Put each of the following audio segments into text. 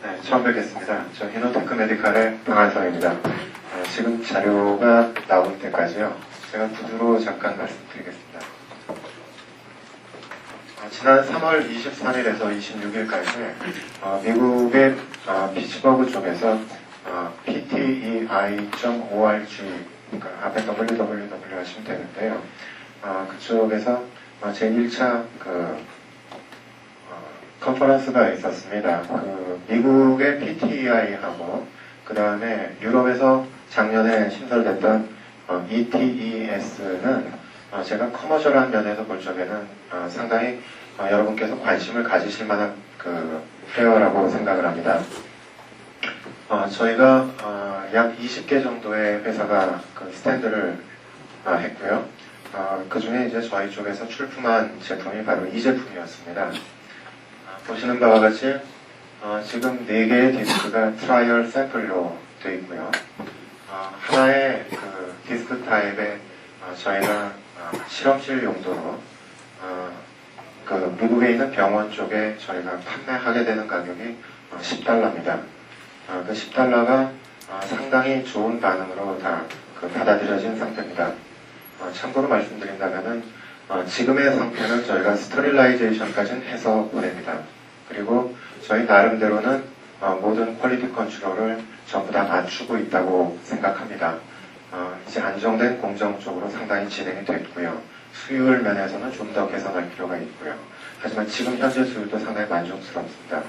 네, 처음 뵙겠습니다. 저 이노테크 메디칼의 방한성입니다. 지금 자료가 나올 때까지요. 제가 구두로 잠깐 말씀드리겠습니다. 지난 3월 23일에서 26일까지 미국의 피츠버그 쪽에서 PTEI.org, 그러니까 앞에 www 하시면 되는데요. 그쪽에서 제1차 컨퍼런스가 있었습니다. 미국의 PTEI하고 그 다음에 유럽에서 작년에 신설됐던 ETES는 제가 커머셜한 면에서 볼 적에는 상당히 여러분께서 관심을 가지실 만한 페어라고 생각을 합니다. 저희가 약 20개 정도의 회사가 스탠드를 했고요. 그 중에 이제 저희 쪽에서 출품한 제품이 바로 이 제품이었습니다. 보시는 바와 같이 지금 4개의 디스크가 트라이얼 샘플로 되어 있고요. 하나의 디스크 타입에 저희가 실험실 용도로 미국에 있는 병원 쪽에 저희가 판매하게 되는 가격이 $10입니다. 그 $10가 상당히 좋은 반응으로 다 받아들여진 상태입니다. 참고로 말씀드린다면은 지금의 상태는 저희가 스터릴라이제이션까지는 해서 보냅니다. 그리고 저희 나름대로는 모든 퀄리티 컨트롤을 전부 다 맞추고 있다고 생각합니다. 이제 안정된 공정 쪽으로 상당히 진행이 됐고요. 수율 면에서는 좀 더 개선할 필요가 있고요. 하지만 지금 현재 수율도 상당히 만족스럽습니다.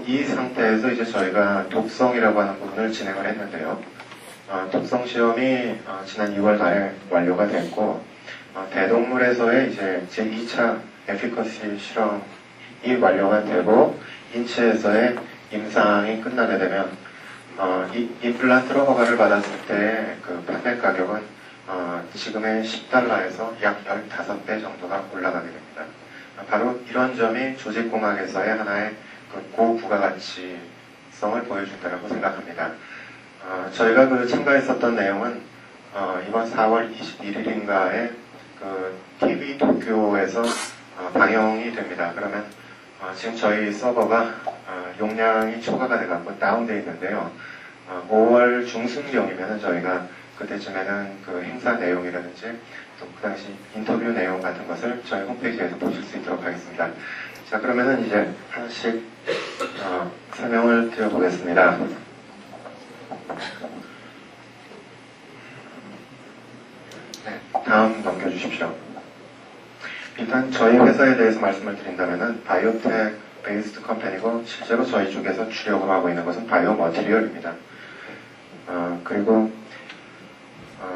이 상태에서 이제 저희가 독성이라고 하는 부분을 진행을 했는데요. 독성 시험이 지난 2월 말에 완료가 됐고, 대동물에서의 이제 제2차 에피커시 실험이 완료가 되고, 인체에서의 임상이 끝나게 되면, 이 임플란트로 허가를 받았을 때 판매 가격은 지금의 $10에서 약 15배 정도가 올라가게 됩니다. 바로 이런 점이 조직공학에서의 하나의 고부가가치성을 보여준다고 생각합니다. 저희가 참가했었던 내용은 이번 4월 21일인가에 TV 도쿄에서 방영이 됩니다. 그러면 지금 저희 서버가 용량이 초과가 돼갖고 다운되어 있는데요. 5월 중순경이면 저희가 그때쯤에는 행사 내용이라든지 또 그 당시 인터뷰 내용 같은 것을 저희 홈페이지에서 보실 수 있도록 하겠습니다. 자, 그러면은 이제 하나씩 설명을 드려보겠습니다. 네, 다음 넘겨주십시오. 일단 저희 회사에 대해서 말씀을 드린다면은 바이오텍 베이스드 컴퍼니고 실제로 저희 쪽에서 주력을 하고 있는 것은 바이오 머티리얼입니다. 그리고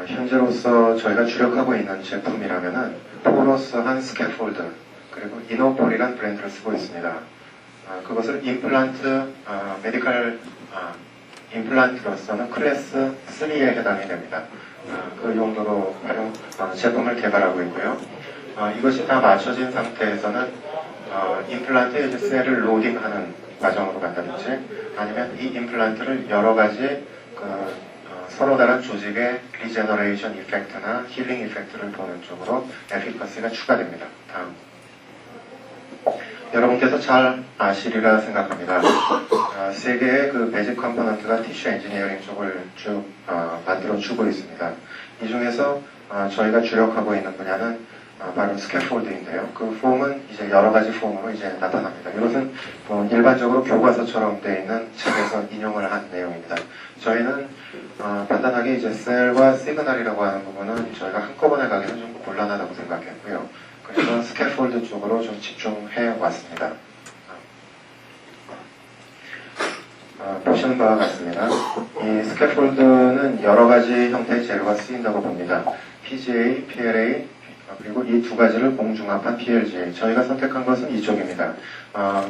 현재로서 저희가 주력하고 있는 제품이라면은 포러스한 스캐폴드 그리고 이노폴이란 브랜드를 쓰고 있습니다. 그것을 임플란트 메디컬 임플란트로서는 클래스 3에 해당이 됩니다. 그 용도로 제품을 개발하고 있고요. 이것이 다 맞춰진 상태에서는 임플란트에 이제 셀을 로딩하는 과정으로 간다든지 아니면 이 임플란트를 여러 가지 서로 다른 조직의 리제너레이션 이펙트나 힐링 이펙트를 보는 쪽으로 에피커시가 추가됩니다. 다음. 여러분께서 잘 아시리라 생각합니다. 세 개의 베이직 컴포넌트가 티슈 엔지니어링 쪽을 쭉 만들어주고 있습니다. 이 중에서 저희가 주력하고 있는 분야는 바로 스캐폴드인데요. 그 폼은 이제 여러 가지 폼으로 이제 나타납니다. 이것은 일반적으로 교과서처럼 되어 있는 책에서 인용을 한 내용입니다. 저희는 간단하게 이제 셀과 시그널이라고 하는 부분은 저희가 한꺼번에 가기는 좀 곤란하다고 생각했고요. 그래서 스캐폴드 쪽으로 좀 집중해 왔습니다. 보시는 바와 같습니다. 이 스캐폴드는 여러 가지 형태의 재료가 쓰인다고 봅니다. PGA, PLA, 그리고 이 두 가지를 공중합한 PLGA. 저희가 선택한 것은 이쪽입니다.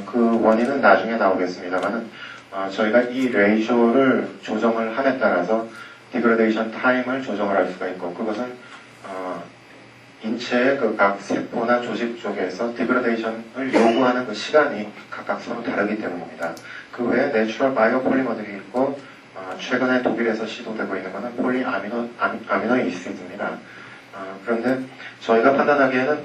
그 원인은 나중에 나오겠습니다만은 저희가 이 레이쇼를 조정을 함에 따라서 디그레데이션 타임을 조정을 할 수가 있고 그것은 인체의 각 세포나 조직 쪽에서 디그레데이션을 요구하는 시간이 각각 서로 다르기 때문입니다. 그 외에 내추럴 바이오 폴리머들이 있고 최근에 독일에서 시도되고 있는 것은 폴리아미노 이시드입니다. 그런데 저희가 판단하기에는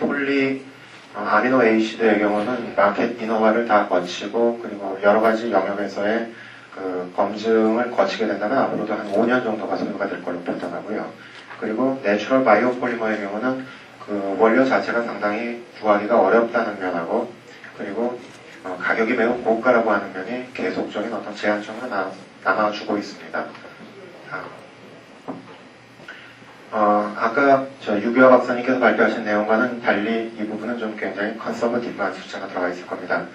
아미노 에이시드의 경우는 마켓 인허가를 다 거치고 그리고 여러 가지 영역에서의 그 검증을 거치게 된다면 앞으로도 한 5년 정도가 소요가 될 걸로 판단하고요. 그리고 내추럴 바이오폴리머의 경우는 그 원료 자체가 상당히 구하기가 어렵다는 면하고 그리고 가격이 매우 고가라고 하는 면이 계속적인 어떤 제한점을 남아주고 있습니다. 아까 유비아 박사님께서 발표하신 내용과는 달리 이 부분은 좀 굉장히 컨서버티브한 숫자가 들어가 있을 겁니다.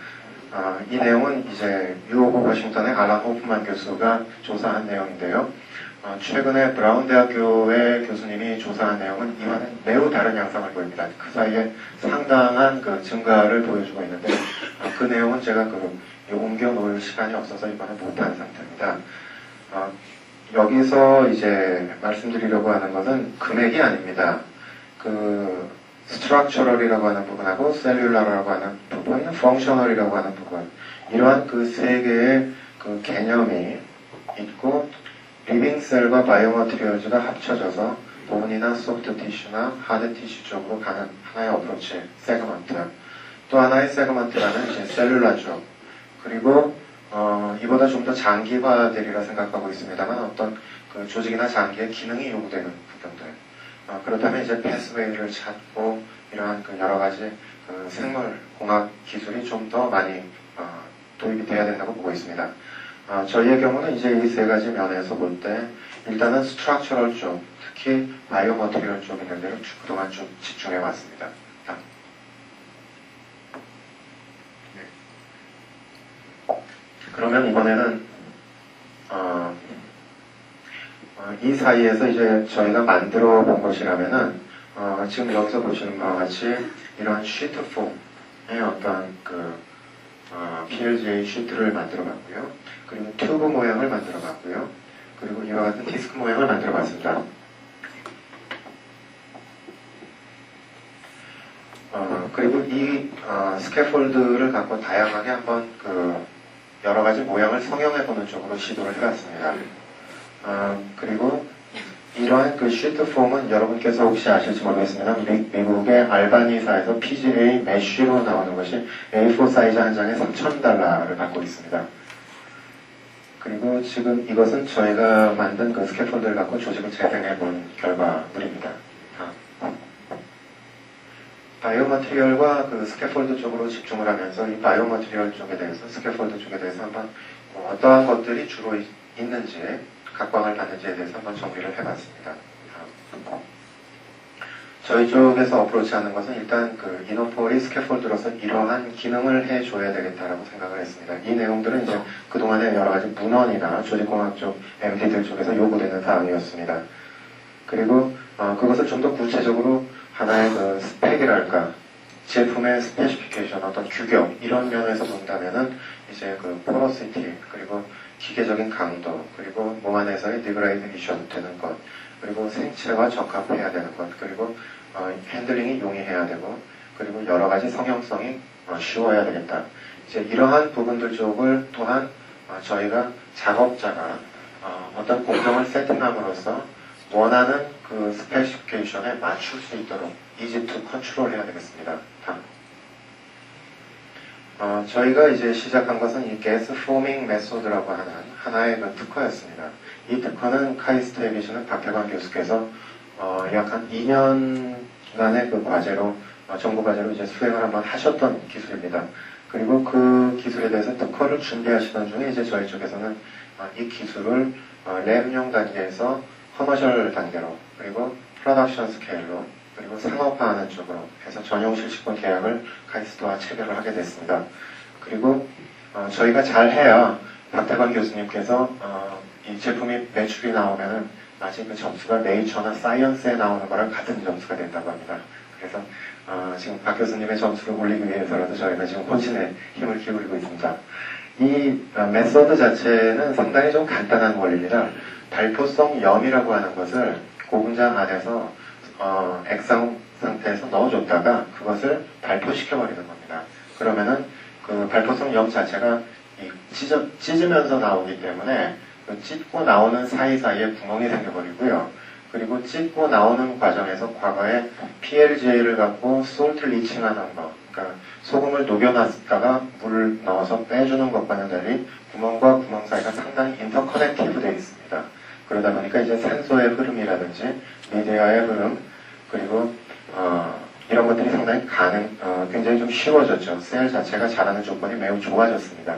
이 내용은 이제 유오브 워싱턴의 알란 호프만 교수가 조사한 내용인데요. 최근에 브라운 대학교의 교수님이 조사한 내용은 이와는 매우 다른 양상을 보입니다. 그 사이에 상당한 그 증가를 보여주고 있는데 그 내용은 제가 옮겨 놓을 시간이 없어서 이번에 못한 상태입니다. 여기서 이제 말씀드리려고 하는 것은 금액이 아닙니다. 그 스트럭처럴이라고 하는 부분하고 셀룰러라고 하는 부분, 펑셔널이라고 하는 부분 이러한 그 세 개의 그 개념이 있고 리빙셀과 바이오머티리얼즈가 합쳐져서 본이나 소프트 티슈나 하드 티슈 쪽으로 가는 하나의 어프로치, 세그먼트. 또 하나의 세그먼트라는 이제 셀룰라 쪽. 그리고 이보다 좀 더 장기화되리라 생각하고 있습니다만 어떤 그 조직이나 장기의 기능이 요구되는 부분들. 그렇다면 이제 패스웨이를 찾고 이러한 그 여러 가지 그 생물공학 기술이 좀 더 많이 도입이 돼야 된다고 보고 있습니다. 저희의 경우는 이제 이 세 가지 면에서 볼 때 일단은 스트럭처럴 쪽, 특히 바이오머티리얼 쪽 있는 데를 그동안 좀 집중해 왔습니다. 그러면 이번에는 이 사이에서 이제 저희가 만들어 본 것이라면은 지금 여기서 보시는 바와 같이 이러한 시트 폼의 어떤 그 PLJ 시트를 만들어 봤고요. 그리고 튜브 모양을 만들어 봤고요. 그리고 이와 같은 디스크 모양을 만들어 봤습니다. 그리고 이 스캐폴드를 갖고 다양하게 한번 그 여러 가지 모양을 성형해 보는 쪽으로 시도를 해봤습니다. 그리고 이러한 그 시트 폼은 여러분께서 혹시 아실지 모르겠습니다. 미국의 알바니사에서 PGA 메쉬로 나오는 것이 A4 사이즈 한 장에 $3,000를 받고 있습니다. 그리고 지금 이것은 저희가 만든 그 스캐폴드를 갖고 조직을 재생해 본 결과물입니다. 바이오머티리얼과 그 스캐폴드 쪽으로 집중을 하면서 이 바이오머티리얼 쪽에 대해서 스캐폴드 쪽에 대해서 한번 어떠한 것들이 주로 있는지 각광을 받는지에 대해서 한번 정리를 해봤습니다. 저희 쪽에서 어프로치하는 것은 일단 그 이노폴이 스캐폴드로서 이러한 기능을 해줘야 되겠다라고 생각을 했습니다. 이 내용들은 이제 그동안의 여러 가지 문헌이나 조직공학 쪽 MD들 쪽에서 요구되는 사항이었습니다. 그리고 그것을 좀 더 구체적으로 하나의 그 스펙이랄까 제품의 스페시피케이션 어떤 규격 이런 면에서 본다면은 이제 그 포러시티 그리고 기계적인 강도 그리고 몸 안에서의 디그레이데이션 되는 것 그리고 생체와 적합해야 되는 것 그리고 핸들링이 용이해야 되고 그리고 여러 가지 성형성이 쉬워야 되겠다. 이제 이러한 부분들 쪽을 또한 저희가 작업자가 어떤 공정을 세팅함으로써 원하는 그 스페시피케이션에 맞출 수 있도록 easy to control 해야 되겠습니다. 저희가 이제 시작한 것은 이 가스 포밍 메소드라고 하는 하나의 그 특허였습니다. 이 특허는 카이스트에 계시는 박혜관 교수께서 약 한 2년간의 그 과제로 정부 과제로 이제 수행을 한번 하셨던 기술입니다. 그리고 그 기술에 대해서 특허를 준비하시던 중에 이제 저희 쪽에서는 이 기술을 랩용 단계에서 커머셜 단계로 그리고 프로덕션 스케일로 그리고 상업화하는 쪽으로 해서 전용 실시권 계약을 카이스트와 체결을 하게 됐습니다. 그리고 저희가 잘해야 박태관 교수님께서 이 제품이 매출이 나오면은 마치 그 점수가 네이처나 사이언스에 나오는 거랑 같은 점수가 된다고 합니다. 그래서 지금 박 교수님의 점수를 올리기 위해서라도 저희가 지금 혼신의 힘을 기울이고 있습니다. 이 메소드 자체는 상당히 좀 간단한 원리입니다. 발포성 염이라고 하는 것을 고분장 안에서 액상 상태에서 넣어줬다가 그것을 발포시켜버리는 겁니다. 그러면은 그 발포성 염 자체가 찢으면서 나오기 때문에 그 찢고 나오는 사이사이에 구멍이 생겨버리고요. 그리고 찢고 나오는 과정에서 과거에 PLJ를 갖고 솔트 리칭하는 거, 그러니까 소금을 녹여놨다가 물을 넣어서 빼주는 것과는 달리 구멍과 구멍 사이가 상당히 인터커넥티브 되어 있습니다. 그러다 보니까 이제 산소의 흐름이라든지 미디어의 흐름 그리고 이런 것들이 상당히 굉장히 좀 쉬워졌죠. 셀 자체가 자라는 조건이 매우 좋아졌습니다.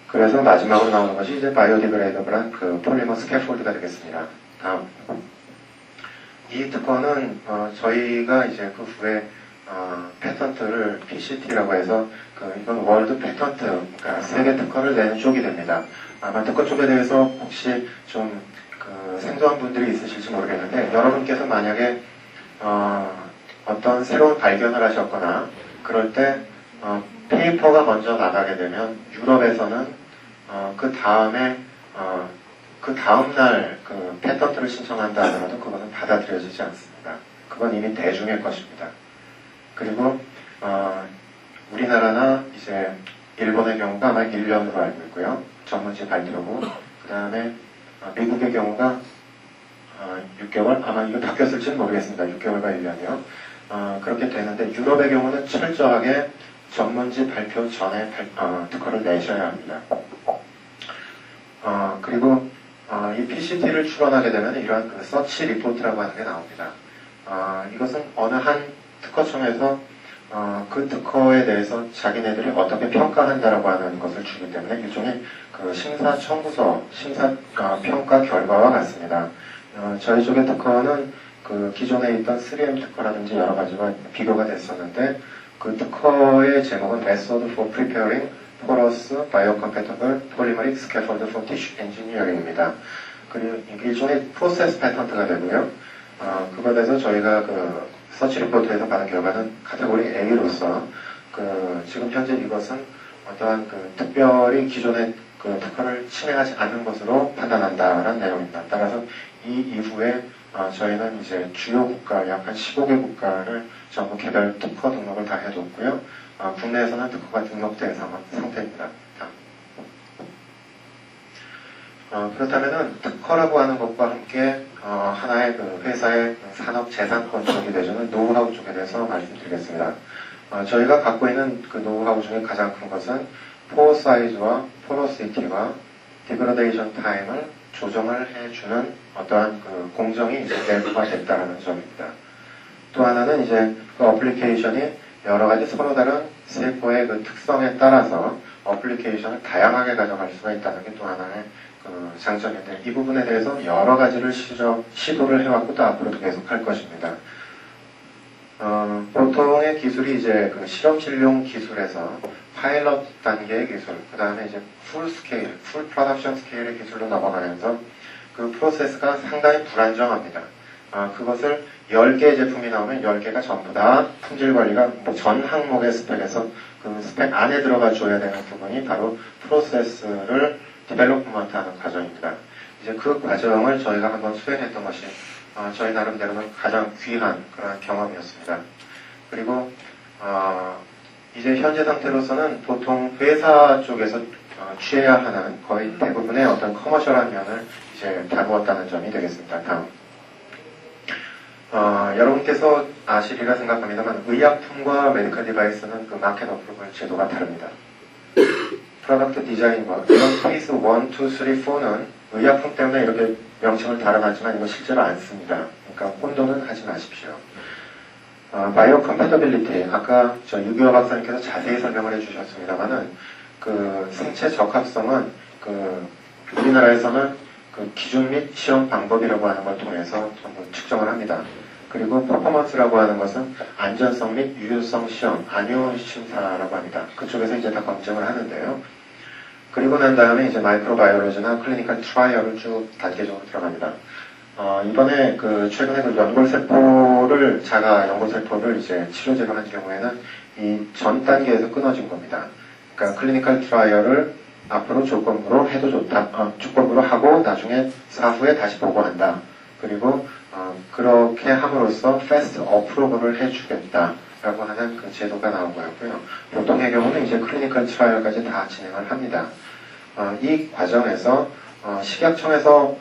그래서 마지막으로 나오는 것이 이제 바이오디그레이더블한 그 폴리머 스캐폴드가 되겠습니다. 다음. 이 특허는 저희가 이제 그 후에 패턴트를 PCT라고 해서 이건 월드 패턴트, 그러니까 세계 특허를 내는 쪽이 됩니다. 아마 특허 쪽에 대해서 혹시 좀 생소한 분들이 있으실지 모르겠는데 여러분께서 만약에 어떤 새로운 발견을 하셨거나 그럴 때 페이퍼가 먼저 나가게 되면 유럽에서는 그 다음날 그 패턴트를 신청한다 하더라도 그것은 받아들여지지 않습니다. 그건 이미 대중의 것입니다. 그리고 우리나라나 이제 일본의 경우가 아마 1년으로 알고 있고요. 전문지 발표고 그 다음에 미국의 경우가 6개월? 아마 이거 바뀌었을지는 모르겠습니다. 6개월과 1년이요. 그렇게 되는데 유럽의 경우는 철저하게 전문지 발표 전에 특허를 내셔야 합니다. 그리고 이 PCT를 출원하게 되면 이러한 그 서치 리포트라고 하는 게 나옵니다. 이것은 어느 한 특허청에서 그 특허에 대해서 자기네들이 어떻게 평가한다라고 하는 것을 주기 때문에 일종의 그 심사 청구서, 심사 평가 결과와 같습니다. 저희 쪽의 특허는 그 기존에 있던 3M 특허라든지 여러 가지와 비교가 됐었는데 그 특허의 제목은 Method for Preparing Porous Biocompatible Polymeric Scaffold for Tissue Engineering입니다. 그리고 일종의 프로세스 패턴트가 되고요. 그거에 대해서 저희가 그 서치 리포트에서 받은 결과는 카테고리 A로서 지금 현재 이것은 어떠한 특별히 기존의 그 특허를 침해하지 않는 것으로 판단한다라는 내용입니다. 따라서 이 이후에 저희는 이제 주요 국가 약 한 15개 국가를 전부 개별 특허 등록을 다 해뒀고요. 국내에서는 특허가 등록된 상태입니다. 그렇다면은 특허라고 하는 것과 함께 하나의 그 회사의 산업 재산권 쪽이 되주는 노후하우 쪽에 대해서 말씀드리겠습니다. 저희가 갖고 있는 그 노후하우 중에 가장 큰 것은 포어 사이즈와 포러시티와 디그라데이션 타임을 조정을 해주는 어떠한 그 공정이 이제 내부가 됐다는 점입니다. 또 하나는 이제 그 어플리케이션이 여러 가지 서로 다른 세포의 그 특성에 따라서 어플리케이션을 다양하게 가져갈 수가 있다는 게 또 하나의 그 장점인데 이 부분에 대해서 여러 가지를 시도를 해왔고 또 앞으로도 계속 할 것입니다. 보통의 기술이 이제 그 실험 진용 기술에서 파일럿 단계의 기술, 그 다음에 이제 풀 스케일, 풀 프로덕션 스케일의 기술로 넘어가면서 그 프로세스가 상당히 불안정합니다. 그것을 10개의 제품이 나오면 10개가 전부 다 품질 관리가 전 항목의 스펙에서 그 스펙 안에 들어가 줘야 되는 부분이 바로 프로세스를 디벨롭먼트 하는 과정입니다. 이제 그 과정을 저희가 한번 수행했던 것이 저희 나름대로는 가장 귀한 그런 경험이었습니다. 그리고 이제 현재 상태로서는 보통 회사 쪽에서 취해야 하는 거의 대부분의 어떤 커머셜한 면을 이제 다루었다는 점이 되겠습니다. 다음. 여러분께서 아시리라 생각합니다만 의약품과 메디컬 디바이스는 그 마켓 어프로벌 제도가 다릅니다. 프로덕트 디자인과 이런 페이스 1, 2, 3, 4는 의약품 때문에 이렇게 명칭을 달아놨지만 이거 실제로 안 씁니다. 그러니까 혼돈은 하지 마십시오. 바이오 컴패터빌리티, 아까 저 유기화 박사님께서 자세히 설명을 해주셨습니다만은 그 생체 적합성은 우리나라에서는 그 기준 및 시험 방법이라고 하는 걸 통해서 전부 측정을 합니다. 그리고 퍼포먼스라고 하는 것은 안전성 및 유효성 시험, 안요 심사라고 합니다. 그쪽에서 이제 다 검증을 하는데요. 그리고 난 다음에 이제 마이크로바이올로지나 클리니컬 트라이얼을 쭉 단계적으로 들어갑니다. 이번에 최근에 자가 연골세포를 이제 치료제로 한 경우에는 이 전 단계에서 끊어진 겁니다. 그러니까 클리니컬 트라이얼을 앞으로 조건부로 해도 좋다. 조건부로 하고 나중에 사후에 다시 보고한다. 그리고 그렇게 함으로써 패스트 어프로브를 해주겠다라고 하는 그 제도가 나온 거였고요. 보통의 경우는 이제 클리니컬 트라이얼까지 다 진행을 합니다. 이 과정에서 식약청에서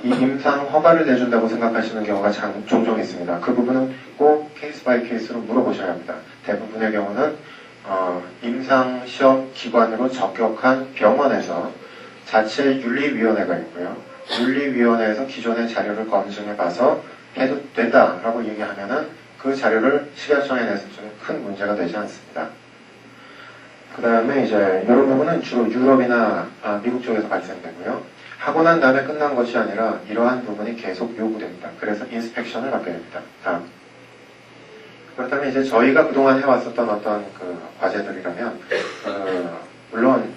이 임상 허가를 내준다고 생각하시는 경우가 종종 있습니다. 그 부분은 꼭 케이스 바이 케이스로 물어보셔야 합니다. 대부분의 경우는 임상 시험 기관으로 적격한 병원에서 자체 윤리위원회가 있고요. 윤리위원회에서 기존의 자료를 검증해봐서 해도 된다라고 얘기하면은 그 자료를 식약청에 내서 좀 큰 문제가 되지 않습니다. 그 다음에 이제 이런 부분은 주로 유럽이나 미국 쪽에서 발생되고요. 하고 난 다음에 끝난 것이 아니라 이러한 부분이 계속 요구됩니다. 그래서 인스펙션을 받게 됩니다. 다음. 그렇다면 이제 저희가 그동안 해왔었던 어떤 그 과제들이라면 물론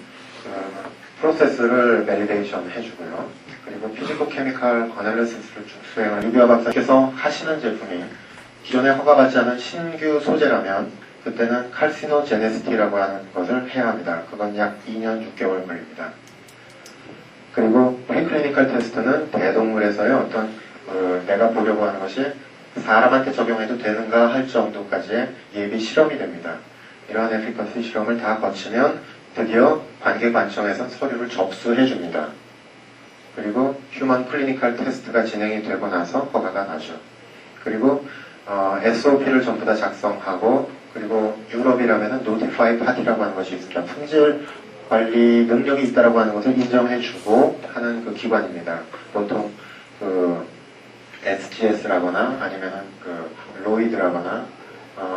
프로세스를 베리데이션 해주고요. 그리고 피지코 케미칼 어널리시스를 수행한 유비아 박사께서 하시는 제품이 기존에 허가받지 않은 신규 소재라면 그때는 칼시노제네시티라고 하는 것을 해야 합니다. 그건 약 2년 6개월 걸립니다. 그리고 프리클리니컬 테스트는 대동물에서의 어떤 내가 보려고 하는 것이 사람한테 적용해도 되는가 할 정도까지의 예비 실험이 됩니다. 이러한 에피커시 실험을 다 거치면 드디어 관계관청에서 서류를 접수해 줍니다. 그리고 휴먼 클리니컬 테스트가 진행이 되고 나서 허가가 나죠. 그리고 SOP를 전부 다 작성하고 그리고 유럽이라면 노티파이 파티라고 하는 것이 있습니다. 품질 관리 능력이 있다라고 하는 것을 인정해주고 하는 그 기관입니다. 보통 그 SGS라거나 아니면은 그 로이드라거나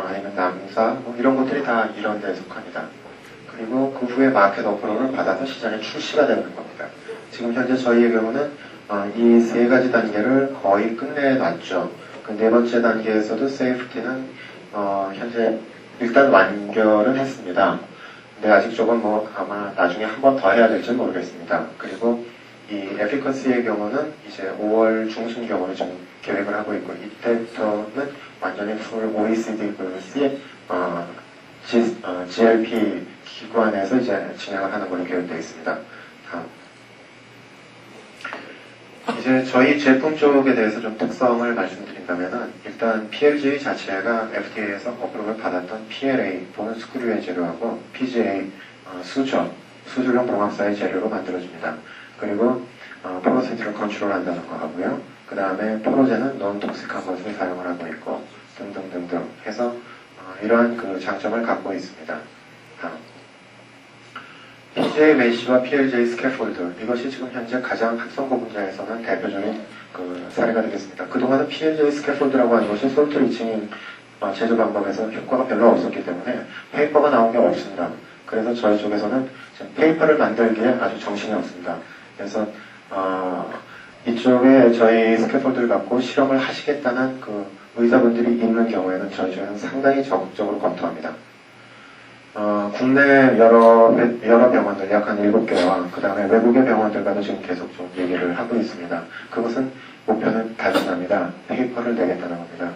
아니면 남사 뭐 이런 것들이 다 이런 데에 속합니다. 그리고 그 후에 마켓 어프로를 받아서 시장에 출시가 되는 겁니다. 지금 현재 저희의 경우는 이 세 가지 단계를 거의 끝내놨죠. 그 네 번째 단계에서도 세이프티는 현재 일단 완결은 했습니다. 근데 아직 조금 뭐 아마 나중에 한 번 더 해야 될지 모르겠습니다. 그리고 이 에피커시의 경우는 이제 5월 중순경으로 지금 계획을 하고 있고 이때부터는 완전히 풀 OECD GLP 기관에서 이제 진행을 하는 걸로 계획되어 있습니다. 다음. 이제 저희 제품 쪽에 대해서 좀 특성을 말씀드린다면은 일단 PLG 자체가 FDA에서 어프로를 받았던 PLA 보는 스크류의 재료하고 PGA 수술용 봉합사의 재료로 만들어집니다. 그리고 포로시티를 컨트롤한다는 거 하고요. 그 다음에 포로제는 논톡식한 것을 사용을 하고 있고 등등등등 해서 이러한 그 장점을 갖고 있습니다. PJ 메시와 PLJ 스캐폴드 이것이 지금 현재 가장 학성고 분야에서는 대표적인 그 사례가 되겠습니다. 그동안은 PLJ 스캐폴드라고 하는 것이 솔트 리칭 제조 방법에서 효과가 별로 없었기 때문에 페이퍼가 나온 게 없습니다. 그래서 저희 쪽에서는 지금 페이퍼를 만들기에 아주 정신이 없습니다. 그래서 이쪽에 저희 스캐폴드를 갖고 실험을 하시겠다는 그 의사분들이 있는 경우에는 저희 쪽에는 상당히 적극적으로 검토합니다. 국내 여러 병원들, 약 한 7개와 그 다음에 외국의 병원들과도 지금 계속 좀 얘기를 하고 있습니다. 그것은 목표는 단순합니다. 페이퍼를 내겠다는 겁니다.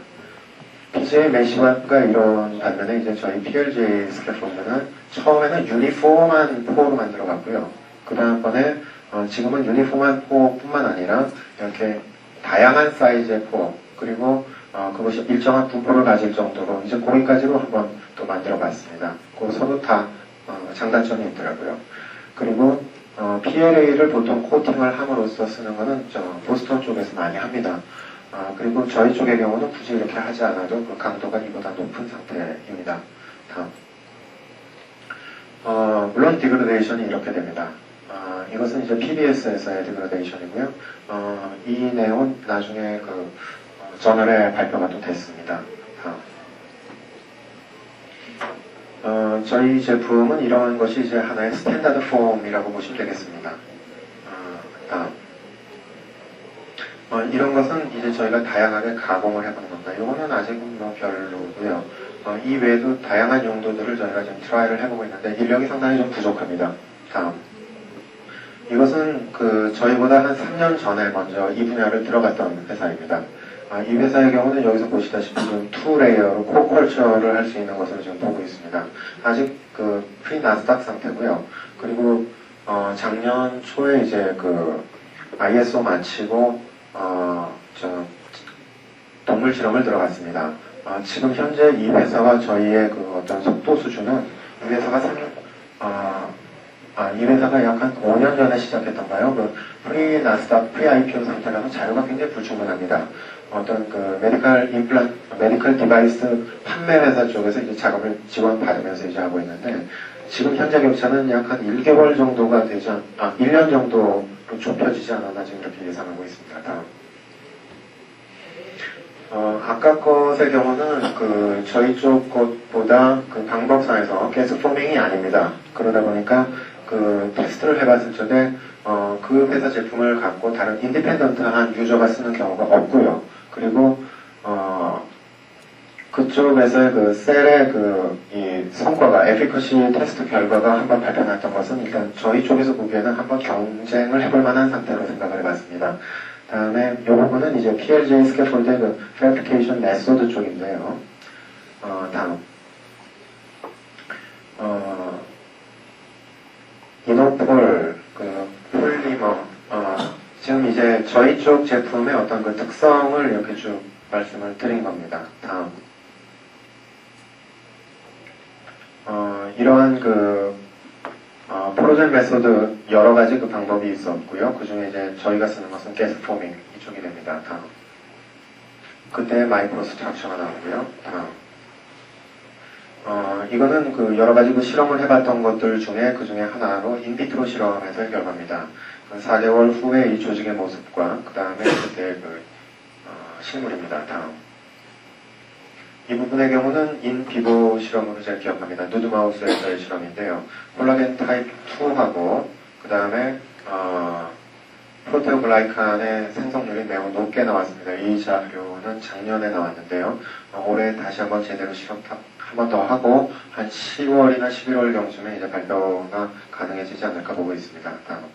PJ 메시가 이런 반면에 이제 저희 PLJ 스캐폴드는 처음에는 유니폼한 포로 만들어 갔고요. 그 다음번에 지금은 유니폼한 포뿐만 아니라 이렇게 다양한 사이즈의 포 그리고 그것이 일정한 분포를 가질 정도로 이제 거기까지로 한번 또 만들어 봤습니다. 그 서로 다 장단점이 있더라고요. 그리고 PLA를 보통 코팅을 함으로써 쓰는 거는 보스턴 쪽에서 많이 합니다. 그리고 저희 쪽의 경우는 굳이 이렇게 하지 않아도 그 강도가 이보다 높은 상태입니다. 다음. 물론 디그레데이션이 이렇게 됩니다. 이것은 이제 PBS에서의 디그레데이션이고요. 이 내용은 나중에 그 저널에 발표가 또 됐습니다. 저희 제품은 이런 것이 이제 하나의 스탠다드 폼이라고 보시면 되겠습니다. 이런 것은 이제 저희가 다양하게 가공을 해보는 겁니다. 이거는 아직은 뭐 별로고요. 이 외에도 다양한 용도들을 저희가 지금 트라이를 해보고 있는데 인력이 상당히 좀 부족합니다. 다음. 이것은 그 저희보다 한 3년 전에 먼저 이 분야를 들어갔던 회사입니다. 이 회사의 경우는 여기서 보시다시피 지금 2레이어로 코컬처를 할 수 있는 것으로 지금 보고 있습니다. 아직 그 프리 나스닥 상태고요. 그리고 작년 초에 이제 그 ISO 마치고 동물 실험을 들어갔습니다. 지금 현재 이 회사와 저희의 그 어떤 속도 수준은 이 회사가 이 회사가 약 한 5년 전에 시작했던가요? 그 프리 나스닥, 프리 IPO 상태라서 자료가 굉장히 불충분합니다. 어떤 그 메디컬 디바이스 판매 회사 쪽에서 이제 작업을 지원받으면서 이제 하고 있는데, 지금 현재 격차는 약 한 1개월 정도가 되지 1년 정도로 좁혀지지 않았나 지금 이렇게 예상하고 있습니다. 다음. 아까 것의 경우는 그 저희 쪽 것보다 그 방법상에서 게스 포밍이 아닙니다. 그러다 보니까 그 테스트를 해봤을 적에 그 회사 제품을 갖고 다른 인디펜던트한 유저가 쓰는 경우가 없고요. 그리고 그쪽에서의 그 셀의 이 성과가 에피커시 테스트 결과가 한번 발표났던 것은 일단 저희 쪽에서 보기에는 한번 경쟁을 해볼 만한 상태로 생각을 해봤습니다. 다음에 이 부분은 이제 PLJ 스캐폴드의 그 verification 메소드 쪽인데요. 다음. 이노폴, 폴리머, 지금 이제 저희 쪽 제품의 어떤 그 특성을 이렇게 쭉 말씀을 드린 겁니다. 다음. 이러한 프로젝트 메소드 여러 가지 그 방법이 있었고요. 그 중에 이제 저희가 쓰는 것은 게스 포밍 이쪽이 됩니다. 다음. 그때 마이크로 스트럭처가 나오고요. 다음. 이거는 그 여러 가지 그 실험을 해봤던 것들 중에 그 중에 하나로 인비트로 실험에서의 결과입니다. 4개월 후에 이 조직의 모습과 그 다음에 그때 실물입니다. 다음. 이 부분의 경우는 인비보 실험으로 제가 기억합니다. 누드마우스에서의 실험인데요. 콜라겐 타입 2하고 그 다음에 프로테오글라이칸의 생성률이 매우 높게 나왔습니다. 이 자료는 작년에 나왔는데요. 올해 다시 한번 제대로 실험 한 번 더 하고 한 10월이나 11월경쯤에 이제 발표가 가능해지지 않을까 보고 있습니다. 다음.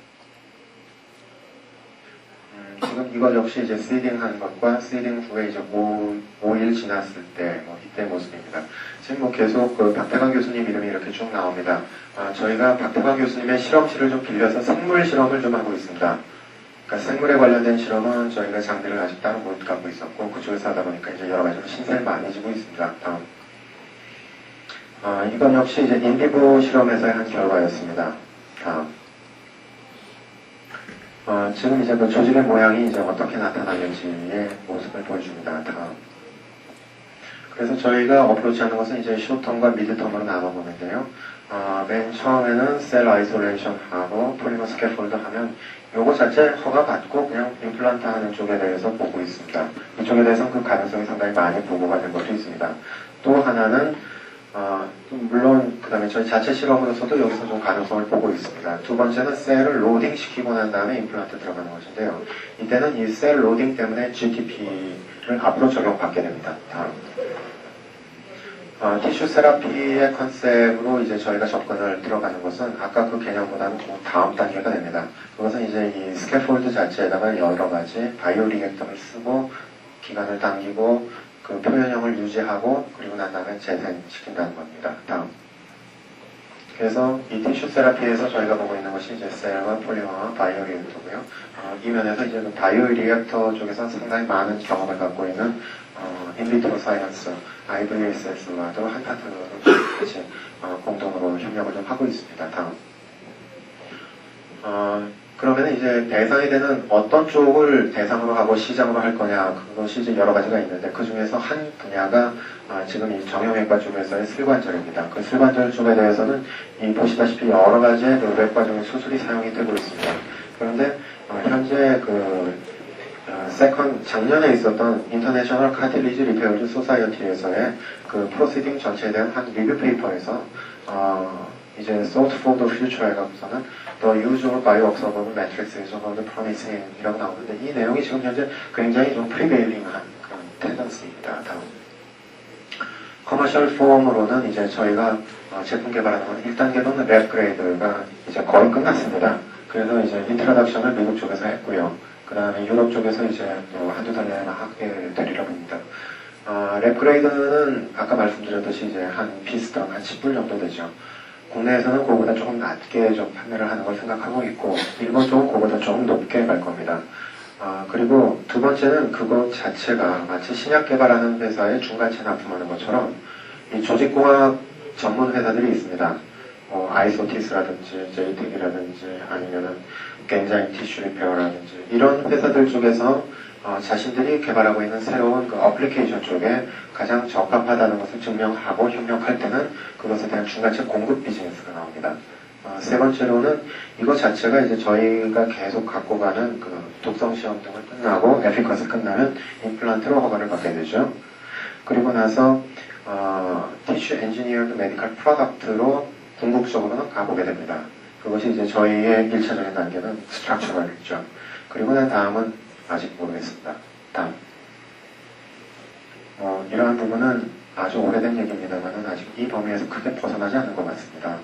지금 이것 역시 이제 시딩한 것과 시딩 후에 이제 5일 지났을 때, 이때 모습입니다. 지금 계속 박태광 교수님 이름이 이렇게 쭉 나옵니다. 저희가 박태광 교수님의 실험실을 좀 빌려서 생물 실험을 좀 하고 있습니다. 그러니까 생물에 관련된 실험은 저희가 장비를 아직 따로 못 갖고 있었고, 그쪽에서 하다 보니까 이제 여러 가지로 신세를 많이 지고 있습니다. 다음. 이건 역시 이제 인비보 실험에서의 한 결과였습니다. 다음. 지금 이제 그 조직의 모양이 이제 어떻게 나타나는지의 모습을 보여줍니다. 다음. 그래서 저희가 어프로치하는 것은 이제 쇼텀과 미드텀으로 나눠보는데요. 맨 처음에는 셀 아이솔레이션 하고 폴리머 스캐폴드 하면 요거 자체 허가 받고 그냥 임플란트 하는 쪽에 대해서 보고 있습니다. 이쪽에 대해서는 그 가능성이 상당히 많이 보고가 된 것도 있습니다. 또 하나는 물론 그 다음에 저희 자체 실험으로서도 여기서 좀 가능성을 보고 있습니다. 두 번째는 셀을 로딩 시키고 난 다음에 임플란트 들어가는 것인데요. 이때는 이 셀 로딩 때문에 GTP를 앞으로 적용받게 됩니다. 다음. 티슈 세라피의 컨셉으로 이제 저희가 접근을 들어가는 것은 아까 그 개념보다는 좀 다음 단계가 됩니다. 그것은 이제 이 스캐폴드 자체에다가 여러 가지 바이오 리액터를 쓰고 기간을 당기고 그 표현형을 유지하고 그리고 난 다음에 재생시킨다는 겁니다. 다음. 그래서 이 티슈 세라피에서 저희가 보고 있는 것이 이제 셀과 폴리머와 바이오 리액터고요. 이 면에서 이제 그 바이오 리액터 쪽에서 상당히 많은 경험을 갖고 있는 인비트로 사이언스, IVSS와도 한 파트너로 같이 공동으로 협력을 좀 하고 있습니다. 다음. 그러면 이제 대상이 되는 어떤 쪽을 대상으로 하고 시장으로 할 거냐, 그것이 이제 여러 가지가 있는데, 그 중에서 한 분야가 지금 이 정형외과 쪽에서의 슬관절입니다. 그 슬관절 쪽에 대해서는 보시다시피 여러 가지의 그 외과 중에 수술이 사용이 되고 있습니다. 그런데 현재 작년에 있었던 인터내셔널 카틸리지 리페어즈 소사이어티에서의 그 프로시딩 전체에 대한 한 리뷰 페이퍼에서 이제 Thought for the Future 해가지고서는 The Use of Bioobservable Metrics is one of the Promising 이라고 나오는데, 이 내용이 지금 현재 굉장히 좀 프리베일링한 그런 텐던스입니다. 다음. 커머셜 폼으로는 이제 저희가 제품 개발하는 건 1단계로는 랩 그레이드가 이제 거의 끝났습니다. 그래서 이제 인트로덕션을 미국 쪽에서 했고요. 그 다음에 유럽 쪽에서 이제 또 한두 달 내에 하게 되리라 봅니다. 랩 그레이드는 아까 말씀드렸듯이 이제 한 비슷한 한 10불 정도 되죠. 국내에서는 그거보다 조금 낮게 좀 판매를 하는 걸 생각하고 있고, 일본 쪽은 그거보다 조금 높게 갈 겁니다. 그리고 두 번째는 그것 자체가 마치 신약 개발하는 회사의 중간체 납품하는 것처럼 이 조직공학 전문 회사들이 있습니다. 뭐 아이소티스라든지 제이텍이라든지 아니면은 겐자인 티슈 리페어라든지 이런 회사들 쪽에서 자신들이 개발하고 있는 새로운 그 어플리케이션 쪽에 가장 적합하다는 것을 증명하고 협력할 때는 그것에 대한 중간체 공급 비즈니스가 나옵니다. 세 번째로는 이거 자체가 이제 저희가 계속 갖고 가는 그 독성 시험 등을 끝나고 에피커스 끝나면 임플란트로 허가를 받게 되죠. 그리고 나서 티슈 엔지니어드 메디컬 프로덕트로 궁극적으로는 가보게 됩니다. 그것이 이제 저희의 1차적인 단계는 스트럭처럴이죠. 그리고 난 다음은 아직 모르겠습니다. 다음. 이러한 부분은 아주 오래된 얘기입니다만 아직 이 범위에서 크게 벗어나지 않은 것 같습니다.